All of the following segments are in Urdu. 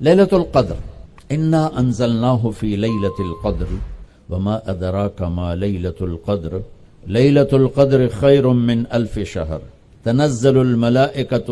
لیلۃ القدر، انا انزلناہ فی لیلۃ القدر وما ادراک ما لیلۃ القدر لیلۃ القدر خیر من الف شہر تنزل الملائکۃ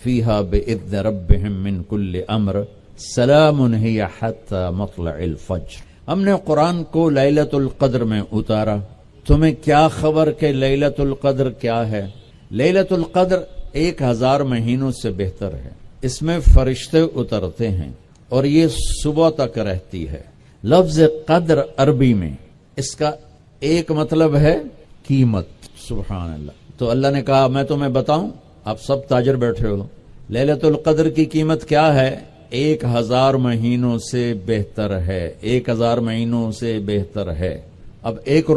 فیہا باذن ربہم من کل امر سلام ہی حتی مطلع الفجر۔ ہم نے قرآن کو لیلۃ القدر میں اتارا، تمہیں کیا خبر کہ لیلۃ القدر کیا ہے؟ لیلۃ القدر 1000 مہینوں سے بہتر ہے، اس میں فرشتے اترتے ہیں اور یہ صبح تک رہتی ہے۔ لفظ قدر عربی میں اس کا ایک مطلب ہے قیمت، سبحان اللہ۔ تو اللہ نے کہا میں تمہیں بتاؤں، آپ سب تاجر بیٹھے ہو، لیلۃ القدر کی قیمت کیا ہے؟ 1000 مہینوں سے بہتر ہے، 1000 مہینوں سے بہتر ہے۔ اب 1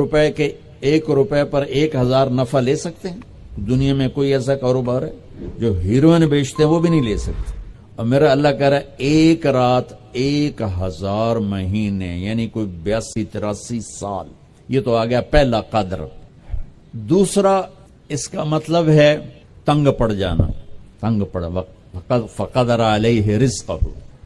روپے پر 1000 نفع لے سکتے ہیں؟ دنیا میں کوئی ایسا کاروبار ہے؟ جو ہیروئن بیچتے ہیں وہ بھی نہیں لے سکتے۔ اور میرا اللہ کہہ رہا ہے ایک رات 1000 مہینے، یعنی کوئی 82-83 سال۔ یہ تو آ گیا پہلا قدر۔ دوسرا اس کا مطلب ہے تنگ پڑ جانا، تنگ پڑ فقدر علیہ رزقہ۔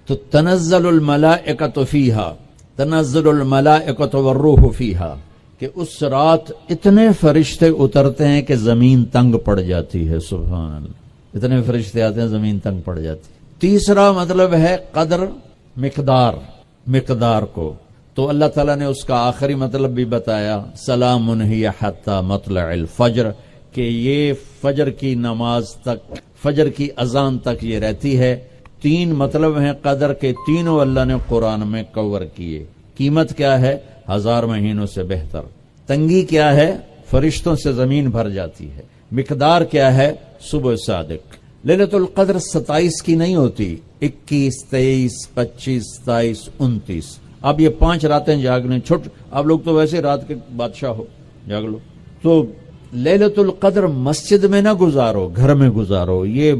تو تنزل الملائکۃ فیہا، تنزل الملائکۃ والروح فیہا، کہ اس رات اتنے فرشتے اترتے ہیں کہ زمین تنگ پڑ جاتی ہے، سبحان اللہ، اتنے فرشتے آتے ہیں زمین تنگ پڑ جاتی ہے۔ تیسرا مطلب ہے قدر، مقدار کو، تو اللہ تعالیٰ نے اس کا آخری مطلب بھی بتایا، سلام ہی حتی مطلع الفجر، کہ یہ فجر کی نماز تک، فجر کی اذان تک یہ رہتی ہے۔ 3 مطلب ہیں قدر کے، تینوں اللہ نے قرآن میں کور کیے۔ قیمت کیا ہے؟ 1000 مہینوں سے بہتر۔ تنگی کیا ہے؟ فرشتوں سے زمین بھر جاتی ہے۔ مقدار کیا ہے؟ صبح صادق۔ لیلۃ القدر 27 کی نہیں ہوتی، 21، 23، 25، 27، 29۔ اب یہ 5 راتیں جاگنے چھٹ، آپ لوگ تو ویسے رات کے بادشاہ ہو، جاگ لو۔ تو لیلۃ القدر مسجد میں نہ گزارو، گھر میں گزارو۔ یہ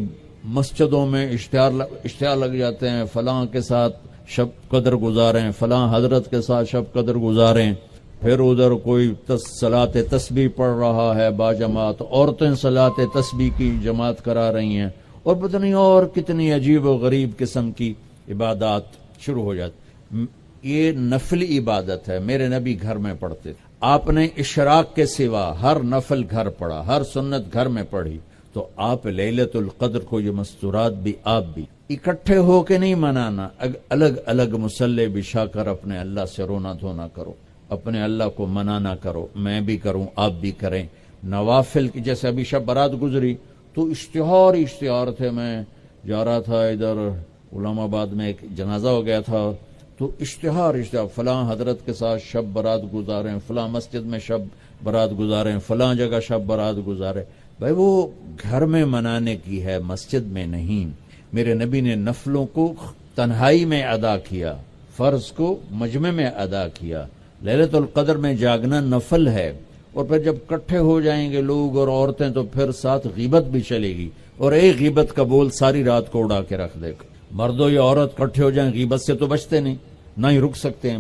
مسجدوں میں اشتہار لگ جاتے ہیں، فلاں کے ساتھ شب قدر گزاریں، فلاں حضرت کے ساتھ شب قدر گزاریں، پھر ادھر کوئی صلاۃ تسبیح پڑھ رہا ہے باجماعت، عورتیں صلاۃ تسبیح کی جماعت کرا رہی ہیں، اور پتہ نہیں اور کتنی عجیب و غریب قسم کی عبادات شروع ہو جاتی۔ یہ نفلی عبادت ہے، میرے نبی گھر میں پڑھتے تھے۔ آپ نے اشراق کے سوا ہر نفل گھر پڑھا، ہر سنت گھر میں پڑھی، تو آپ لیلۃ القدر کو یہ مستورات بھی آپ بھی اکٹھے ہو کے نہیں منانا، الگ الگ مصلی بچھا کر اپنے اللہ سے رونا دھونا کرو، اپنے اللہ کو منانا کرو، میں بھی کروں آپ بھی کریں۔ نوافل کی، جیسے ابھی شب برات گزری تو اشتہار تھے، میں جا رہا تھا ادھر علام آباد میں، ایک جنازہ ہو گیا تھا، تو اشتہار فلاں حضرت کے ساتھ شب برات گزاریں، فلاں مسجد میں شب برات گزاریں، فلاں جگہ شب برات گزاریں۔ بھائی وہ گھر میں منانے کی ہے، مسجد میں نہیں۔ میرے نبی نے نفلوں کو تنہائی میں ادا کیا، فرض کو مجمع میں ادا کیا۔ لیلۃ القدر میں جاگنا نفل ہے، اور پھر جب کٹھے ہو جائیں گے لوگ اور عورتیں تو پھر ساتھ غیبت بھی چلے گی، اور ایک غیبت کا بول ساری رات کو اڑا کے رکھ دے گا۔ مردوں یا عورت کٹھے ہو جائیں غیبت سے تو بچتے نہیں، نہ ہی رک سکتے ہیں۔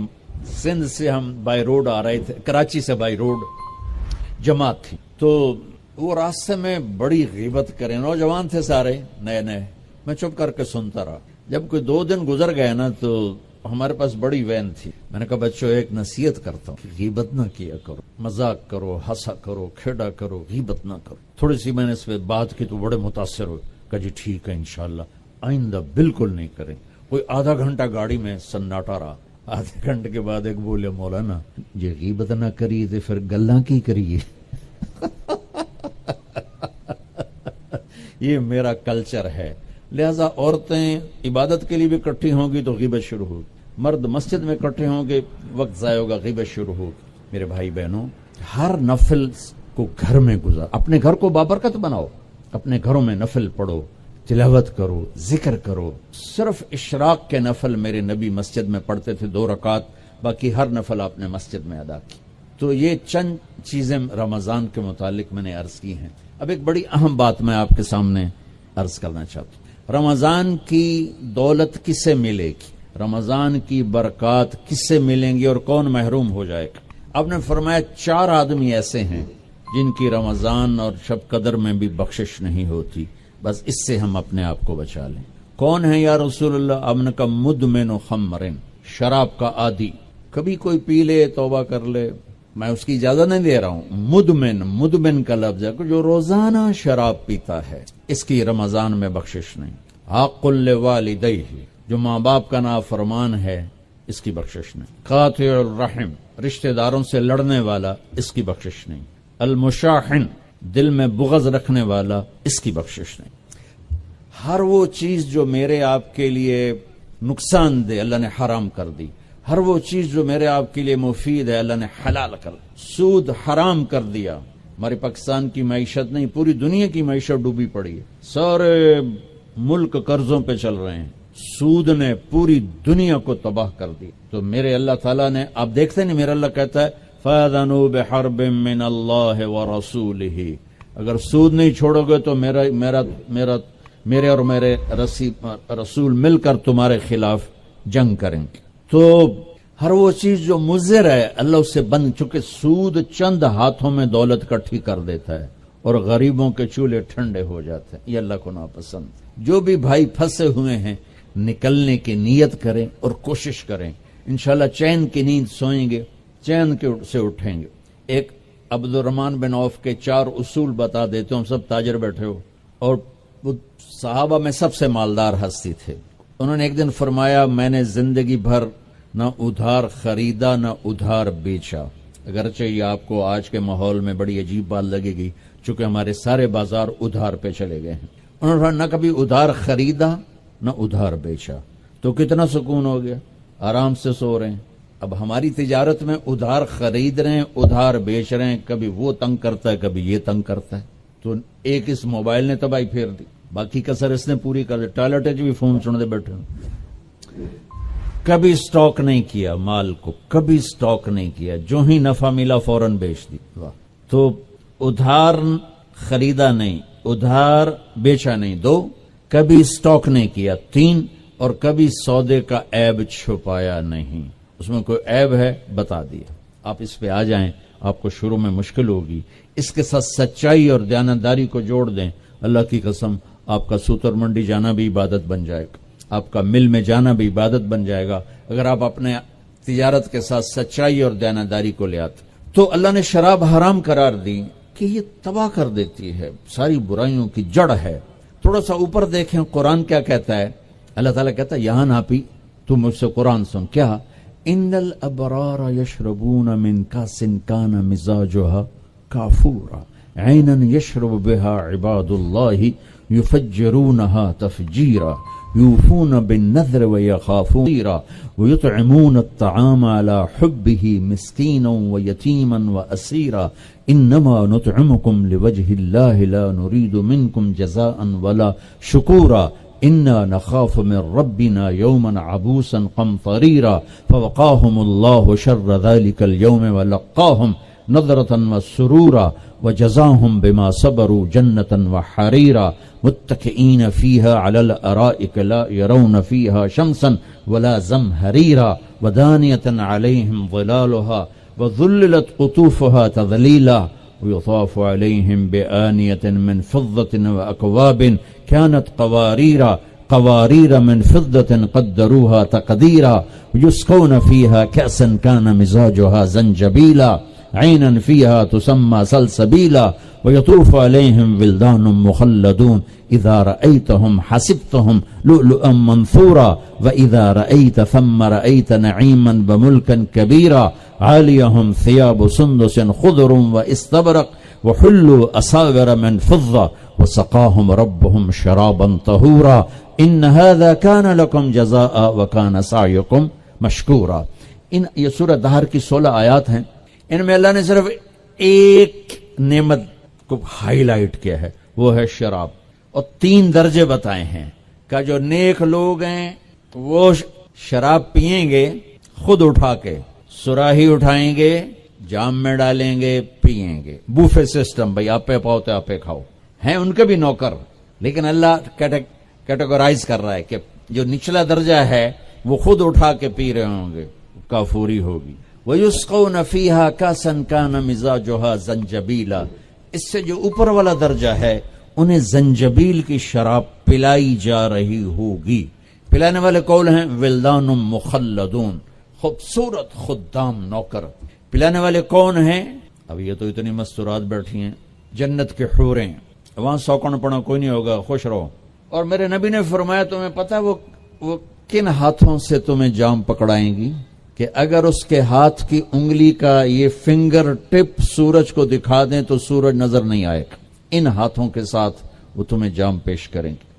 سندھ سے ہم بائی روڈ آ رہے تھے، کراچی سے بائی روڈ جماعت تھی، تو وہ راستے میں بڑی غیبت کریں، نوجوان تھے سارے نئے نئے، میں چپ کر کے سنتا رہا۔ جب کوئی 2 دن گزر گئے نا تو ہمارے پاس بڑی وین تھی، میں نے کہا بچوں ایک نصیحت کرتا ہوں کہ غیبت نہ کیا کرو، مذاق کرو، ہنسا کرو، کھیڑا کرو، غیبت نہ کرو۔ تھوڑی سی میں نے اس پہ بات کی تو بڑے متاثر ہوئے، کہا جی ٹھیک ہے انشاءاللہ آئندہ بالکل نہیں کریں۔ کوئی آدھا گھنٹہ گاڑی میں سناٹا رہا، آدھے گھنٹے کے بعد ایک بولے مولانا جی غیبت نہ کریے تو پھر گلاں کی کریے۔ یہ میرا کلچر ہے، لہذا عورتیں عبادت کے لیے بھی اکٹھی ہوں گی تو غیبت شروع ہوگی، مرد مسجد میں اکٹھے ہوں گے وقت ضائع ہوگا، غیبت شروع ہوگی۔ میرے بھائی بہنوں، ہر نفل کو گھر میں گزار، اپنے گھر کو بابرکت بناؤ، اپنے گھروں میں نفل پڑھو، تلاوت کرو، ذکر کرو۔ صرف اشراق کے نفل میرے نبی مسجد میں پڑھتے تھے 2 رکعت، باقی ہر نفل آپ نے مسجد میں ادا کی۔ تو یہ چند چیزیں رمضان کے متعلق میں نے عرض کی ہیں۔ اب ایک بڑی اہم بات میں آپ کے سامنے عرض کرنا چاہتا ہوں، رمضان کی دولت کس سے ملے گی، رمضان کی برکات کس سے ملیں گی اور کون محروم ہو جائے گا؟ آپ نے فرمایا 4 آدمی ایسے ہیں جن کی رمضان اور شب قدر میں بھی بخشش نہیں ہوتی، بس اس سے ہم اپنے آپ کو بچا لیں۔ کون ہے یا رسول اللہ؟ آپ نے کہا مدمن خمرن، شراب کا عادی، کبھی کوئی پی لے توبہ کر لے، میں اس کی اجازت نہیں دے رہا ہوں۔ مدمن کا لفظ ہے جو روزانہ شراب پیتا ہے، اس کی رمضان میں بخشش نہیں۔ عاق لوالدیہ، جو ماں باپ کا نافرمان ہے، اس کی بخشش نہیں۔ قاطع الرحم، رشتہ داروں سے لڑنے والا، اس کی بخشش نہیں۔ المشاحن، دل میں بغض رکھنے والا، اس کی بخشش نہیں۔ ہر وہ چیز جو میرے آپ کے لیے نقصان دے اللہ نے حرام کر دی، ہر وہ چیز جو میرے آپ کے لیے مفید ہے اللہ نے حلال کر دی۔ سود حرام کر دیا۔ ہمارے پاکستان کی معیشت نہیں، پوری دنیا کی معیشت ڈوبی پڑی ہے، سارے ملک قرضوں پہ چل رہے ہیں، سود نے پوری دنیا کو تباہ کر دی۔ تو میرے اللہ تعالیٰ نے، آپ دیکھتے نہیں، میرا اللہ کہتا ہے فَأَذَنُوا بِحَرْبٍ مِّنَ اللَّهِ وَرَسُولِهِ، اگر سود نہیں چھوڑو گے تو میرے اور میرے رسول مل کر تمہارے خلاف جنگ کریں گے۔ تو ہر وہ چیز جو مضر ہے اللہ اس سے بند، چونکہ سود چند ہاتھوں میں دولت کٹھی کر دیتا ہے اور غریبوں کے چولہے ٹھنڈے ہو جاتے ہیں، یہ اللہ کو ناپسند۔ جو بھی بھائی پھنسے ہوئے ہیں نکلنے کی نیت کریں اور کوشش کریں، انشاءاللہ چین کی نیند سوئیں گے، چین سے اٹھیں گے۔ ایک عبدالرحمن بن عوف کے 4 اصول بتا دیتے ہوں، سب تاجر بیٹھے ہو، اور وہ صحابہ میں سب سے مالدار ہستی تھے۔ انہوں نے ایک دن فرمایا میں نے زندگی بھر نہ ادھار خریدا نہ ادھار بیچا، اگرچہ یہ آپ کو آج کے ماحول میں بڑی عجیب بات لگے گی چونکہ ہمارے سارے بازار ادھار پہ چلے گئے ہیں۔ انہوں نے نہ کبھی ادھار خریدا نہ ادھار بیچا، تو کتنا سکون ہو گیا، آرام سے سو رہے ہیں۔ اب ہماری تجارت میں ادھار خرید رہے ہیں ادھار بیچ رہے ہیں، کبھی وہ تنگ کرتا ہے کبھی یہ تنگ کرتا ہے، تو ایک اس موبائل نے تباہی پھیر دی، باقی کسر اس نے پوری کر دی۔ ٹوائلٹ بھی فون سنتے بیٹھے ہوں۔ کبھی سٹاک نہیں کیا مال کو، کبھی سٹاک نہیں کیا، جو ہی نفع ملا فوراً بیچ دی۔ تو ادھار خریدا نہیں، ادھار بیچا نہیں، 2، کبھی سٹاک نہیں کیا، 3، اور کبھی سودے کا عیب چھپایا نہیں۔ اس میں کوئی عیب ہے بتا دیا، آپ اس پہ آ جائیں، آپ کو شروع میں مشکل ہوگی، اس کے ساتھ سچائی اور دیانتداری کو جوڑ دیں، اللہ کی قسم آپ کا سوتر منڈی جانا بھی عبادت بن جائے گا، آپ کا مل میں جانا بھی عبادت بن جائے گا، اگر آپ اپنے تجارت کے ساتھ سچائی اور دیانتداری کو لے آتے۔ تو اللہ نے شراب حرام قرار دی کہ یہ تباہ کر دیتی ہے، ساری برائیوں کی جڑ ہے۔ تھوڑا سا اوپر دیکھیں قرآن کیا کہتا ہے، اللہ تعالیٰ کہتا ہے یہاں نہ پی، تم مجھ سے قرآن سن، کیا ان الابرار یشربون من کاس کان مزاجها کافورا عینا یشرب بها عباد اللہ یفجرونها تفجیرا یوفون بالنذر ویخافون ویطعمون الطعام على حبه مسکینا ویتیما واسیرا انما نطعمکم لوجه اللہ لا نرید منکم جزاء ولا شکورا انا نخاف من ربنا یوما عبوسا قمطریرا فوقاهم اللہ شر ذلك اليوم ولقاهم نظرة وسرورا وجزاهم بما صبروا جنة وحريرا متكئين فيها على الأرائك لا يرون فيها شمسا ولا زمهريرا ودانية عليهم ظلالها وذللت قطوفها تذليلا ويطاف عليهم بآنية من فضة وأكواب كانت قوارير من فضة قدروها تقديرا ويسقون فيها كأسا كان مزاجها زنجبيلا عينا فيها تسمى سلسبيلا ويطوف عليهم ولدان مخلدون إذا رأيتهم حسبتهم لؤلؤا منثورا وإذا رأيت ثم رأيت نعيما وملكا كبيرا عاليهم ثياب سندس خضر واستبرق وحلوا أساور من فضة وسقاهم ربهم شرابا طهورا إن هذا كان لكم جزاء وكان سعيكم مشكورا۔ یہ سورہ دہر کی 16 آیات ہیں، ان میں اللہ نے صرف ایک نعمت کو ہائی لائٹ کیا ہے، وہ ہے شراب، اور 3 درجے بتائے ہیں کہ جو نیک لوگ ہیں وہ شراب پئیں گے، خود اٹھا کے سراہی اٹھائیں گے، جام میں ڈالیں گے، پئیں گے، بوفے سسٹم، بھائی آپ پہ پاؤ تو آپ پہ کھاؤ، ہیں ان کے بھی نوکر، لیکن اللہ کیٹیگرائز کر رہا ہے کہ جو نچلا درجہ ہے وہ خود اٹھا کے پی رہے ہوں گے، کافوری ہوگی۔ وَيُسْقَوْنَ فِيهَا كَاسًا كَانَ مِزَاجُهَا زَنْجَبِيلًا، اس سے جو اوپر والا درجہ ہے انہیں زنجبیل کی شراب پلائی جا رہی ہوگی. پلانے والے کون ہیں؟ ولدان مخلدون، خوبصورت خدام نوکر. پلانے والے کون ہیں؟ اب یہ تو اتنی مستورات بیٹھی ہیں، جنت کے حوریں، وہاں سوکن پڑا کوئی نہیں ہوگا، خوش رہو. اور میرے نبی نے فرمایا تمہیں پتا وہ کن ہاتھوں سے تمہیں جام پکڑائیں گی کہ اگر اس کے ہاتھ کی انگلی کا یہ فنگر ٹپ سورج کو دکھا دیں تو سورج نظر نہیں آئے گا. ان ہاتھوں کے ساتھ وہ تمہیں جام پیش کریں گے.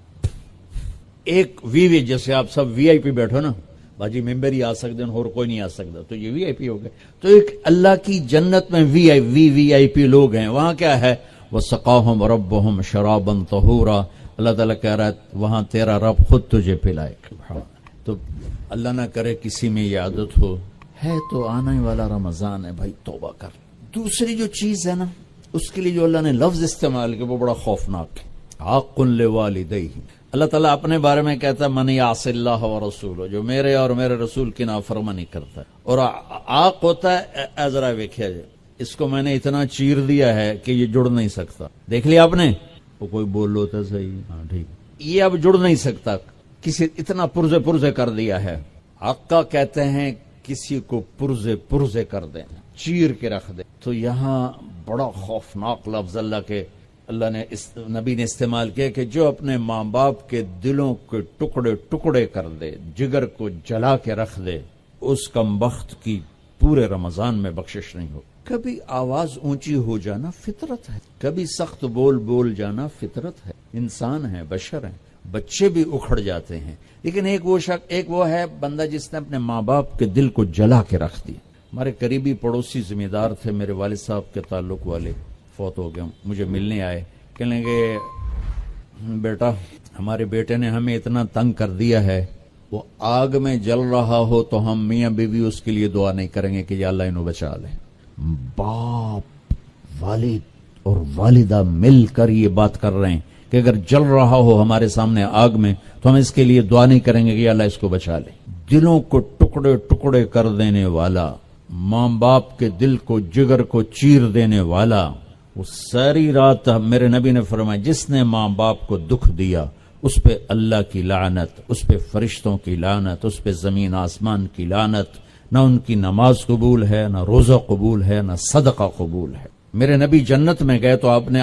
ایک وی جیسے آپ سب وی آئی پی بیٹھو نا، باجی ممبر ہی آ سکتے ہیں اور کوئی نہیں آ سکتا، تو یہ وی آئی پی ہو گئے. تو ایک اللہ کی جنت میں وی آئی پی لوگ ہیں. وہاں کیا ہے؟ وَسَقَاهُمْ رَبُّهُمْ شَرَابًا طَهُورًا. اللہ تعالیٰ کہہ رہا ہے وہاں تیرا رب خود تجھے پلائے گا. تو اللہ نہ کرے کسی میں یہ عادت ہو. ہے تو آنے والا رمضان ہے بھائی، توبہ کر. دوسری جو چیز ہے نا، اس کے لیے جو اللہ نے لفظ استعمال کیا وہ بڑا خوفناک ہے. عاق لوالدیہ. اللہ تعالیٰ اپنے بارے میں کہتا ہے من یعص اللہ ورسولہ، جو میرے اور میرے رسول کی نافرمانی کرتا ہے. اور عاق ہوتا ہے ذرا دیکھیا جائے، اس کو میں نے اتنا چیر دیا ہے کہ یہ جڑ نہیں سکتا. دیکھ لیا آپ نے؟ وہ کوئی بول لو تو صحیح، ہاں ٹھیک، یہ اب جڑ نہیں سکتا، کسی اتنا پرزے کر دیا ہے. عاقہ کہتے ہیں کسی کو پرزے کر دیں، چیر کے رکھ دیں. تو یہاں بڑا خوفناک لفظ اللہ نے نبی نے استعمال کیا کہ جو اپنے ماں باپ کے دلوں کے ٹکڑے کر دے، جگر کو جلا کے رکھ دے، اس کم بخت کی پورے رمضان میں بخشش نہیں ہو. کبھی آواز اونچی ہو جانا فطرت ہے، کبھی سخت بول جانا فطرت ہے. انسان ہیں، بشر ہیں، بچے بھی اکھڑ جاتے ہیں. لیکن ایک وہ ہے بندہ جس نے اپنے ماں باپ کے دل کو جلا کے رکھ دیا. ہمارے قریبی پڑوسی ذمہ دار تھے، میرے والد صاحب کے تعلق والے، فوت ہو گئے. مجھے ملنے آئے، کہنے لگے بیٹا ہمارے بیٹے نے ہمیں اتنا تنگ کر دیا ہے، وہ آگ میں جل رہا ہو تو ہم میاں بیوی اس کے لیے دعا نہیں کریں گے کہ یا اللہ انہوں بچا لے. باپ، والد اور والدہ مل کر یہ بات کر رہے ہیں کہ اگر جل رہا ہو ہمارے سامنے آگ میں تو ہم اس کے لیے دعا نہیں کریں گے کہ یا اللہ اس کو بچا لے. دلوں کو ٹکڑے کر دینے والا، ماں باپ کے دل کو، جگر کو چیر دینے والا، وہ ساری رات میرے نبی نے فرمایا جس نے ماں باپ کو دکھ دیا اس پہ اللہ کی لعنت، اس پہ فرشتوں کی لعنت، اس پہ زمین آسمان کی لعنت. نہ ان کی نماز قبول ہے، نہ روزہ قبول ہے، نہ صدقہ قبول ہے. میرے نبی جنت میں گئے تو آپ نے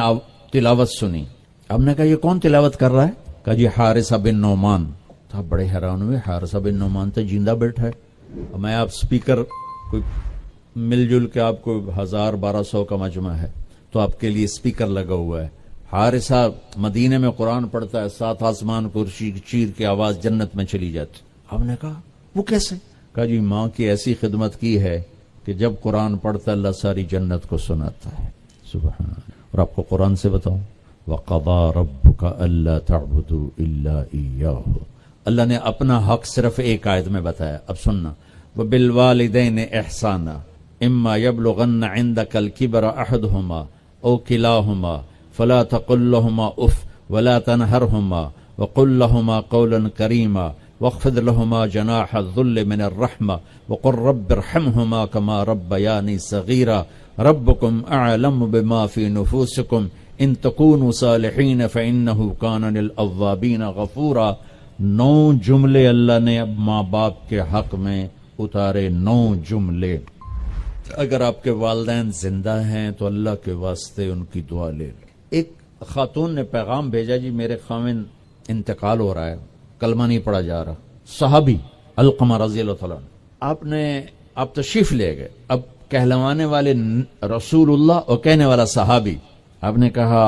تلاوت سنی. آپ نے کہا یہ کون تلاوت کر رہا ہے؟ کہا جی حارثہ بن نعمان. تو آپ بڑے حیران ہوئے، حارثہ بن نعمان تو زندہ بیٹھا ہے. میں آپ سپیکر کوئی مل جل کے آپ کو 1000-1200 کا مجمع ہے تو آپ کے لیے سپیکر لگا ہوا ہے. حارثہ مدینے میں قرآن پڑھتا ہے، 7 آسمان کو چیر کے آواز جنت میں چلی جاتی. آپ نے کہا وہ کیسے؟ کہا جی ماں کی ایسی خدمت کی ہے کہ جب قرآن پڑھتا اللہ ساری جنت کو سناتا ہے. سبحان. اور آپ کو قرآن سے بتاؤں، وَقَضَى رَبُّكَ أَلَّا تَعْبُدُوا إِلَّا إِيَّاهُ. اللہ نے اپنا حق صرف ایک آیت میں بتایا. اب سننا، وَبِالْوَالِدَيْنِ إِحْسَانًا إِمَّا يَبْلُغَنَّ عِندَكَ الْكِبَرَ أَحَدُهُمَا أَوْ كِلَاهُمَا فَلَا تَقُل لَّهُمَا أُفٍّ وَلَا تَنْهَرْهُمَا وَقُل لَّهُمَا قَوْلًا كَرِيمًا واخفض لهما جناح الذل من الرحمة وقل رب ارحمهما كما ربياني صغيرا ربكم أعلم بما في نفوسكم إن تكونوا صالحين فإنه كان للأوابين غفورا. 9 جملے اللہ نے اب ماں باپ کے حق میں اتارے. 9 جملے. اگر آپ کے والدین زندہ ہیں تو اللہ کے واسطے ان کی دعا لے. ایک خاتون نے پیغام بھیجا، جی میرے خاوند انتقال ہو رہا ہے، کلمہ نہیں پڑھا جا رہا. صحابی علقمہ رضی اللہ تعالیٰ آپ تشریف لے گئے. اب کہلوانے والے رسول اللہ اور کہنے والا صحابی. آپ نے کہا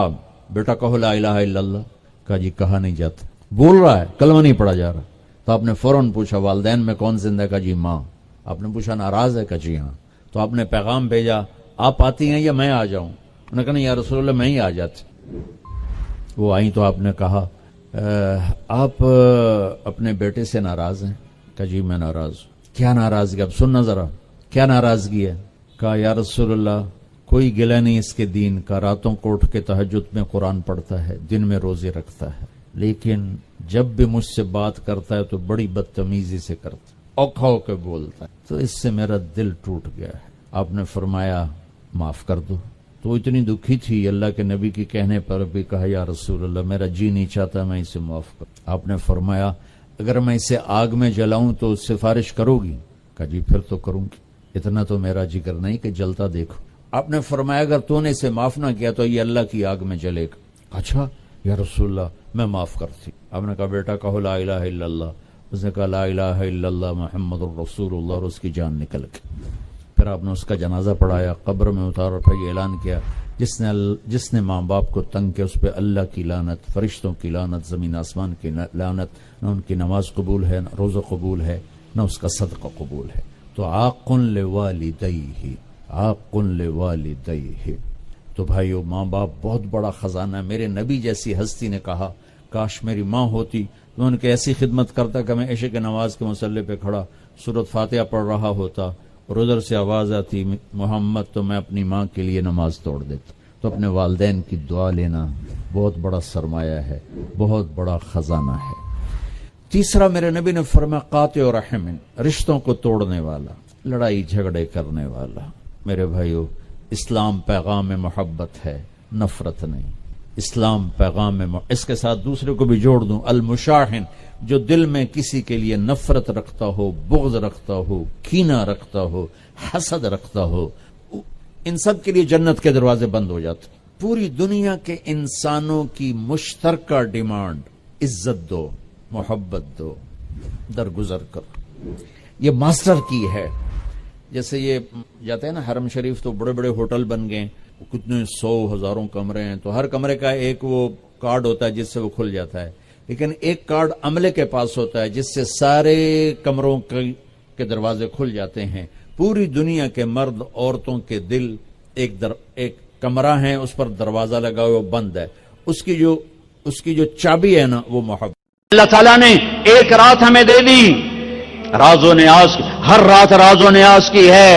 بیٹا کہو لا الہ الا اللہ. کہا جی کہا نہیں جاتا، بول رہا ہے کلمہ نہیں پڑھا جا رہا. تو آپ نے فوراً پوچھا والدین میں کون زندہ؟ کہا جی ماں. آپ نے پوچھا ناراض ہے؟ کہا جی ہاں. تو آپ نے پیغام بھیجا آپ آتی ہیں یا میں آ جاؤں؟ انہوں نے کہا نہیں یا رسول اللہ میں ہی آ جاتی. وہ آئیں تو آپ نے کہا آپ اپنے بیٹے سے ناراض ہیں؟ کہا جی میں ناراض ہوں. کیا ناراضگی؟ اب سننا ذرا کیا ناراضگی ہے. کہا یا رسول اللہ کوئی گلہ نہیں اس کے دین کا، راتوں کو اٹھ کے تہجد میں قرآن پڑھتا ہے، دن میں روزے رکھتا ہے، لیکن جب بھی مجھ سے بات کرتا ہے تو بڑی بدتمیزی سے کرتا ہے، اوکھا ہو کے بولتا ہے، تو اس سے میرا دل ٹوٹ گیا ہے. آپ نے فرمایا معاف کر دو. تو وہ اتنی دکھی تھی، اللہ کے نبی کے کہنے پر بھی کہا یا رسول اللہ میرا جی نہیں چاہتا میں اسے معاف کروں۔ آپ نے فرمایا اگر میں اسے آگ میں جلاؤں تو سفارش کرو گی؟ کہا جی پھر تو کروں گی، اتنا تو میرا جگر نہیں کہ جلتا دیکھو۔ آپ نے فرمایا اگر تو نے اسے معاف نہ کیا تو یہ اللہ کی آگ میں جلے گا۔ اچھا یا رسول اللہ میں معاف کرتی۔ آپ نے کہا بیٹا کہو لا الہ الا اللہ۔ اس نے کہا لا الہ الا اللہ محمد الرسول اللہ، اور اس کی جان نکل گئی۔ پھر آپ نے اس کا جنازہ پڑھایا، قبر میں اتار اور پھر یہ اعلان کیا جس نے ماں باپ کو تنگ کیا اس پہ اللہ کی لعنت، فرشتوں کی لعنت، زمین آسمان کی لعنت، نہ ان کی نماز قبول ہے، نہ روزہ قبول ہے، نہ اس کا صدقہ قبول ہے۔ تو عاق لوالدیہ، عاق لوالدیہ۔ تو بھائیو ماں باپ بہت بڑا خزانہ ہے۔ میرے نبی جیسی ہستی نے کہا کاش میری ماں ہوتی تو ان کی ایسی خدمت کرتا کہ میں عشاء کی نماز کے مصلی پہ کھڑا سورۃ فاتحہ پڑھ رہا ہوتا اور ادھر سے آواز آتی محمد، تو میں اپنی ماں کے لیے نماز توڑ دیتا۔ تو اپنے والدین کی دعا لینا بہت بڑا سرمایہ ہے، بہت بڑا خزانہ ہے۔ تیسرا میرے نبی نے فرمایا قاطع رحم، رشتوں کو توڑنے والا، لڑائی جھگڑے کرنے والا۔ میرے بھائیو اسلام پیغام محبت ہے، نفرت نہیں۔ اسلام پیغام اس کے ساتھ دوسرے کو بھی جوڑ دوں، المشاحن، جو دل میں کسی کے لیے نفرت رکھتا ہو، بغض رکھتا ہو، کینہ رکھتا ہو، حسد رکھتا ہو، ان سب کے لیے جنت کے دروازے بند ہو جاتے۔ پوری دنیا کے انسانوں کی مشترکہ ڈیمانڈ عزت دو، محبت دو، درگزر کرو، یہ ماسٹر کی ہے۔ جیسے یہ جاتے ہیں نا حرم شریف، تو بڑے بڑے ہوٹل بن گئے، کتنے 100 ہزاروں کمرے ہیں، تو ہر کمرے کا ایک وہ کارڈ ہوتا ہے جس سے وہ کھل جاتا ہے، لیکن ایک کارڈ عملے کے پاس ہوتا ہے جس سے سارے کمروں کے دروازے کھل جاتے ہیں۔ پوری دنیا کے مرد عورتوں کے دل ایک کمرہ ہے، اس پر دروازہ لگا ہوا بند ہے، اس کی جو چابی ہے نا وہ محبت۔ اللہ تعالیٰ نے ایک رات ہمیں دے دی، راز و نیاز، ہر رات راز و نیاز کی ہے،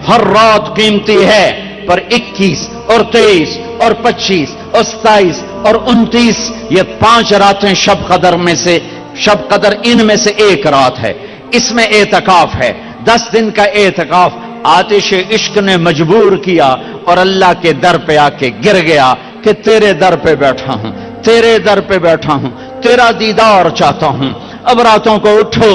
ہر رات قیمتی ہے، پر 21 اور 23 اور 25 اور 27 اور 29 یہ 5 راتیں شب قدر میں سے، شب قدر ان میں سے ایک رات ہے۔ اس میں اعتکاف ہے، 10 دن کا اعتکاف۔ آتش عشق نے مجبور کیا اور اللہ کے در پہ آ کے گر گیا کہ تیرے در پہ بیٹھا ہوں، تیرے در پہ بیٹھا ہوں، تیرا دیدار چاہتا ہوں۔ اب راتوں کو اٹھو،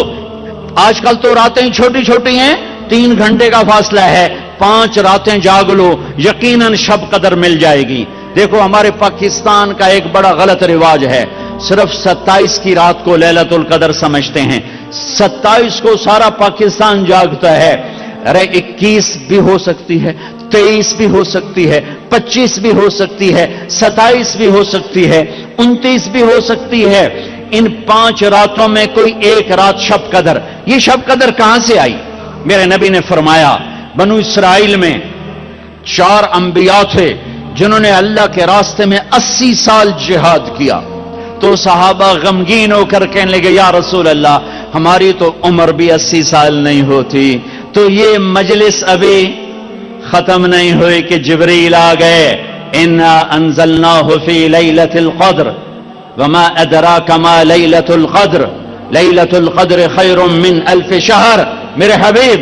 آج کل تو راتیں چھوٹی چھوٹی ہیں، 3 گھنٹے کا فاصلہ ہے، 5 راتیں جاگ لو، یقیناً شب قدر مل جائے گی۔ دیکھو ہمارے پاکستان کا ایک بڑا غلط رواج ہے، صرف 27 کی رات کو لیلۃ القدر سمجھتے ہیں، 27 کو سارا پاکستان جاگتا ہے۔ ارے 21 بھی ہو سکتی ہے، 23 بھی ہو سکتی ہے، 25 بھی ہو سکتی ہے، 27 بھی ہو سکتی ہے، 29 بھی ہو سکتی ہے۔ ان 5 راتوں میں کوئی ایک رات شب قدر۔ یہ شب قدر کہاں سے آئی؟ میرے نبی نے فرمایا بنو اسرائیل میں 4 انبیاء تھے جنہوں نے اللہ کے راستے میں 80 سال جہاد کیا۔ تو صحابہ غمگین ہو کر کہنے لگے یا رسول اللہ ہماری تو عمر بھی 80 سال نہیں ہوتی، تو یہ مجلس ابھی ختم نہیں ہوئی کہ جبریل آ گئے، انا انزلناہ فی لیلۃ القدر وما ادراک ما لیلۃ القدر لیلۃ القدر خیر من 1000 شہر۔ میرے حبیب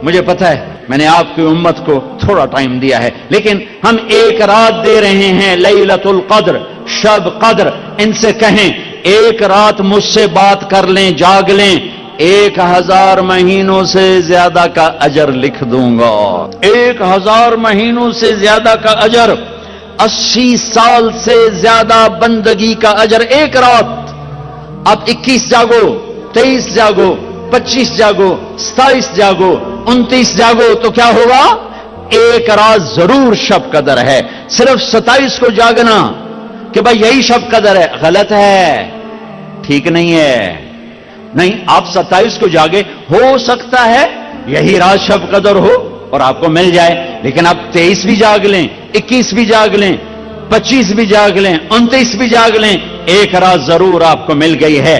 مجھے پتہ ہے میں نے آپ کی امت کو تھوڑا ٹائم دیا ہے، لیکن ہم ایک رات دے رہے ہیں، لیلۃ القدر، شب قدر۔ ان سے کہیں ایک رات مجھ سے بات کر لیں، جاگ لیں، 1000 مہینوں سے زیادہ کا اجر لکھ دوں گا۔ 1000 مہینوں سے زیادہ کا اجر، 80 سال سے زیادہ بندگی کا اجر ایک رات۔ اب 21 جاگو، 23 جاگو، 25 جاگو، 27 جاگو، 29 جاگو، تو کیا ہوگا؟ ایک رات ضرور شب قدر ہے۔ صرف 27 کو جاگنا کہ بھائی یہی شب قدر ہے، غلط ہے، ٹھیک نہیں ہے۔ نہیں، آپ 27 کو جاگے، ہو سکتا ہے یہی رات شب قدر ہو اور آپ کو مل جائے، لیکن آپ 23 بھی جاگ لیں، 21 بھی جاگ لیں، 25 بھی جاگ لیں، 29 بھی جاگ لیں، ایک رات ضرور آپ کو مل گئی ہے۔